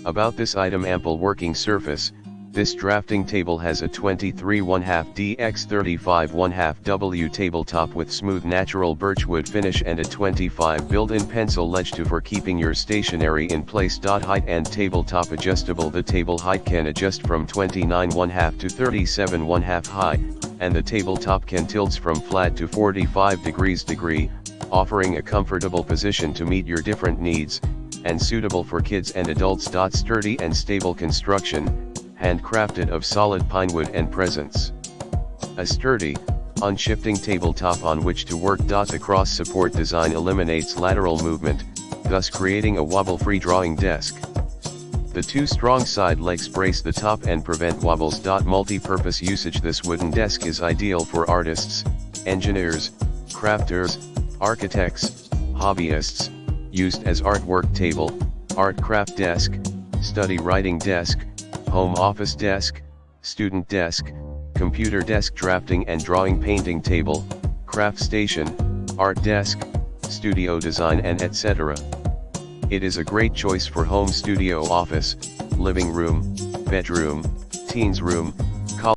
About this item: ample working surface. This drafting table has a 23 1/2 x 35 1/2 W tabletop with smooth natural birchwood finish and a 25 built-in pencil ledge for keeping your stationery in place. Height and tabletop adjustable. The table height can adjust from 29 1/2 to 37 1/2 high, and the tabletop can tilts from flat to 45 degrees, offering a comfortable position to meet your different needs, and suitable for kids and adults. Sturdy and stable construction, handcrafted of solid pine wood and presents. A sturdy, unshifting tabletop on which to work. A cross support design eliminates lateral movement, thus creating a wobble-free drawing desk. The two strong side legs brace the top and prevent wobbles. Multi-purpose usage. This wooden desk is ideal for artists, engineers, crafters, architects, hobbyists, used as artwork table, art craft desk, study writing desk, home office desk, student desk, computer desk, drafting and drawing, painting table, craft station, art desk, studio design, and etc. It is a great choice for home studio, office, living room, bedroom, teens room,